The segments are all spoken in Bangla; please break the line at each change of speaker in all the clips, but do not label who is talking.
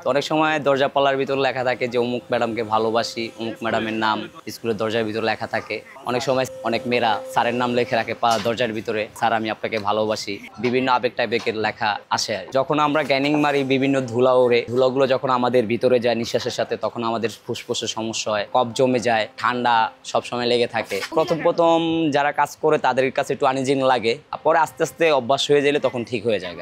তো অনেক সময় দরজা পাল্লার ভিতর লেখা থাকে যে অমুক ম্যাডামকে ভালোবাসি, অমুক ম্যাডামের নাম স্কুলের দরজার ভিতর লেখা থাকে। অনেক সময় অনেক মেয়েরা স্যারের নাম লিখে রাখে দরজার ভিতরে, স্যার আমি আপনাকে ভালোবাসি। বিভিন্ন আবেগ টাইপের লেখা আসে। যখন আমরা গ্যানিং মারি, বিভিন্ন ধুলা ওড়ে, ধুলাগুলো যখন আমাদের ভিতরে যায় নিঃশ্বাসের সাথে, তখন আমাদের ফুসফুসের সমস্যা হয়, কফ জমে যায়, ঠান্ডা সবসময় লেগে থাকে। প্রথম প্রথম যারা কাজ করে তাদের কাছে একটু আনইজিং লাগে, আর পরে আস্তে আস্তে অভ্যাস হয়ে গেলে তখন ঠিক হয়ে যায়।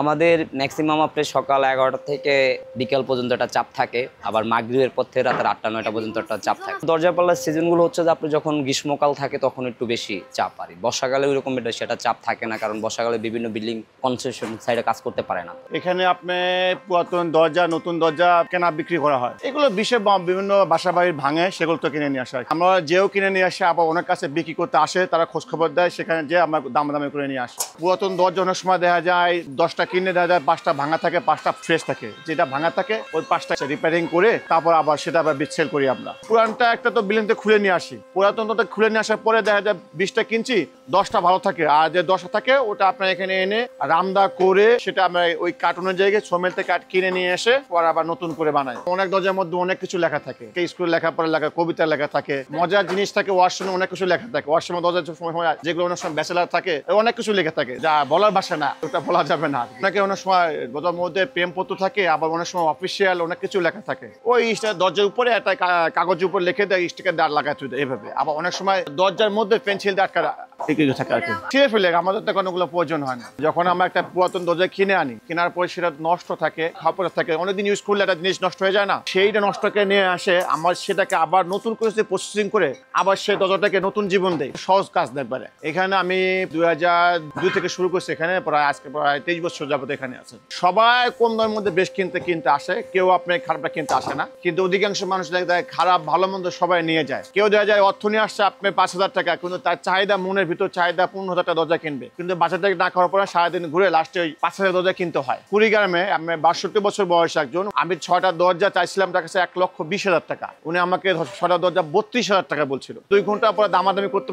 আমাদের ম্যাক্সিমাম আপনার সকাল 11টা থেকে বিকেল পর্যন্ত একটা চাপ থাকে, আবার মাগরিবের পর থেকে রাতের 8টা-9টা পর্যন্ত একটা চাপ থাকে। দরজা পাল্লার সিজনগুলো হচ্ছে যে আপনি যখন গ্রীষ্মকাল থাকে তখন একটু বেশি চাপ আর বর্ষাকালে ওইরকম সেটা চাপ থাকে না, কারণ বর্ষাকালে বিভিন্ন বিল্ডিং কনস্ট্রাকশন সাইডে কাজ করতে পারে না।
এখানে আপনি পুরাতন দরজা, নতুন দরজা কেনা বিক্রি করা হয়। এগুলো বিভিন্ন বাসা বাড়ির ভাঙে, সেগুলো তো কিনে নিয়ে আসা হয়। আমরা যেও কিনে নিয়ে আসে, আবার অনেক কাছে বিক্রি করতে আসে, তারা খোঁজ খবর দেয়, সেখানে যে আমরা দামে করে নিয়ে আসি। পুরাতন দরজা অনেক সময় দেখা যায় 10টা কিনে দেখা যায় 5টা ভাঙা থাকে, 5টা ফ্রেশ থাকে। যেটা ভাঙা থাকে ওই 5টা রিপেয়ারিং করে তারপর আবার সেটা আবার সেল করি আমরা। পুরানটা একটা তো বিল্ডিংতে খুলে নিয়ে আসি, পুরাতনটা খুলে নিয়ে আসার পরে দেখা যায় 20টা কিনছি, 10টা ভালো থাকে, আর যে 10টা থাকে ওটা আপনার এখানে এনে রামদা করে সেটা আমরা ওই কার্টুনের জায়গায় সোমেল থেকে কিনে নিয়ে এসে পরে আবার নতুন করে বানাই। অনেক দরজার মধ্যে অনেক কিছু লেখা থাকে, স্কুল লেখাপড়া লেখা, কবিতা লেখা থাকে, মজার জিনিস থাকে, ওয়াশরুমে অনেক কিছু লেখা থাকে। ওয়াশরুমে দরজার সময় যেগুলো অনেক সময় ব্যাচেলার থাকে অনেক কিছু লেখা থাকে, যা বলার ভাষা না, ওটা বলা যাবে না। অনেকে অনেক সময় দরজার মধ্যে প্রেমপত্র থাকে, আবার অনেক সময় অফিসিয়াল অনেক কিছু লেখা থাকে। ওই দরজার উপরে একটা কাগজের উপর লিখে দেয়, স্টিকার দাঁড় লাগাতে দেয় এইভাবে। আবার অনেক সময় দরজার মধ্যে পেন্সিল দিয়ে আটকা থাকে আর কি, ছিঁড়ে ফেলে। আমাদের তো কোনোগুলো প্রয়োজন হয় না। যখন আমরা একটা পুরাতন দরজা কিনে আনি, কেনার পরে সেটা নষ্ট থাকে, খাপড় থাকে, অনেকদিন ইউজ করলে একটা জিনিস নষ্ট হয়ে যায় না, সেইটা নষ্টকে নিয়ে আসে, আমার সেটাকে আবার নতুন করে প্রসেসিং করে আবার সেই দরজাটাকে নতুন জীবন দেয়। সহজ কাজ দেখবারে। এখানে আমি 2002 থেকে শুরু করছি, এখানে প্রায় আজকে প্রায় 23 বছর যাবত এখানে আছে। সবাই কম দামের মধ্যে বেশ কিনতে আসে, কেউ আপনার খারাপটা কিনতে আসে না, কিন্তু অধিকাংশ মানুষ দেখা যায় খারাপ ভালো মন্দ সবাই নিয়ে যায়। কেউ দেখা যায় অর্থ নিয়ে আসছে আপনি 5,000 টাকা, কিন্তু তার চাহিদা মনের ভিতর চাহিদা 15,000 টাকা দরজা কিনবে, কিন্তু বাজার থেকে না করার পরে সারাদিন ঘুরে লাস্টে ওই 5,000 দরজা কিনতে হয়। কুড়িগ্রামে আমি 62 বছর বয়স একজন, আমি 6টা দরজা চাইছিলাম তার কাছে 1,20,000 টাকা, উনি আমাকে 6টা দরজা 32,000 টাকা বলছিল। 2 ঘন্টা পরে দামাদামি করতে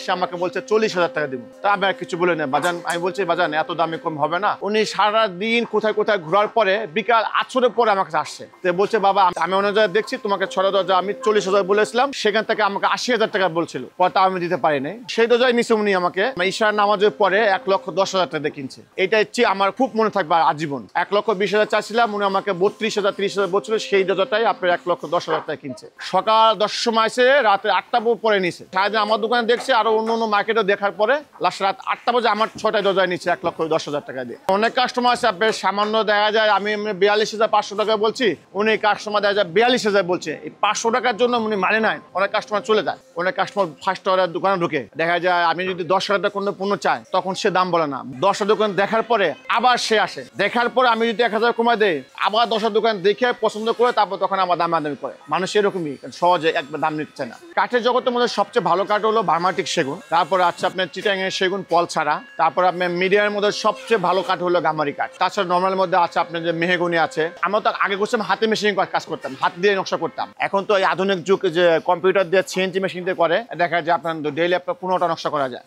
সে আমাকে বলছে 40,000 টাকা দিব। তা আমি আর কিছু বলে না, বাজান আমি বলছি বাজান এত দামে কম হবে না। উনি সারাদিন কোথায় কোথায় ঘোরার পরে বিকাল 8টার পরে আমার কাছে আসছে, তো বলছে বাবা আমি অন্য জায়গায় দেখছি তোমাকে 6টা দরজা আমি 40,000 বলেছিলাম, সেখান থেকে আমাকে 80,000 টাকা বলছিল, পরে আমি দিতে পারি নাই। সেই দরজায় নিচে উনি আমাকে ঈশার নামাজের পরে 1,10,000 টাকা কিনছে। এটা হচ্ছে আমার খুব মনে থাকবে আজীবন। 1,20,000 চাইছিলাম, উনি আমাকে 32,000 30,000 বলছিল, সেই দরজাটাই আপনার 1,10,000 টাকা কিনছে। সকাল 10টার সময় এসে রাতে 8টা পরে নিছে। সারাদিন আমার দোকানে দেখছে, আরো অন্য মার্কেটে দেখার পরে লাস্ট রাত 8টা বাজে আমার 6টায় দরজায় নিচ্ছে 1,10,000 টাকা দিয়ে। অনেক কাস্টমার আছে আপনার সামান্য দেখা যায় আমি 42,500 টাকা বলছি, উনি কাস্টমার দেখা যায় 42,000 বলছে। এই 500 টাকার জন্য উনি মানে নাই, অনেক কাস্টমার চলে যায়। অনেক কাস্টমার ফার্স্ট অর্ডার দোকানে ঢুকে দেখা যায় আমি যদি 10,000 টাকা কোনো পণ্য চাই তখন সে দাম বলে না, 10টা দোকান দেখার পরে আবার সে আসে, দেখার পরে আমি যদি 1,000 কমাই দেই আবার 10টা দোকান দেখে পছন্দ করে তারপর তখন আমার দামাদামি করে। মানুষ এরকমই সহজে একবার দাম নিতে চায় না। কাঠের জগতের মধ্যে সবচেয়ে ভালো কাঠ হলো বার্মাটিক সেগুন, তারপরে আছে আপনার চিটাং এর সেগুন পল ছাড়া, তারপর আপনার মিডিয়ার মধ্যে সবচেয়ে ভালো কাঠ হলো গামারি কাঠ। তাছাড়া নর্মালের মধ্যে আছে আপনার যে মেহগনি আছে। আমরা তো আগে করছিলাম হাতে মেশিন কাজ করতাম, হাত দিয়ে নকশা করতাম। এখন তো এই আধুনিক যুগ যে কম্পিউটার দিয়ে সিএনসি মেশিন দিয়ে করে, দেখা যায় আপনার ডেইলি আপনার 15টা নকশা করা যায়।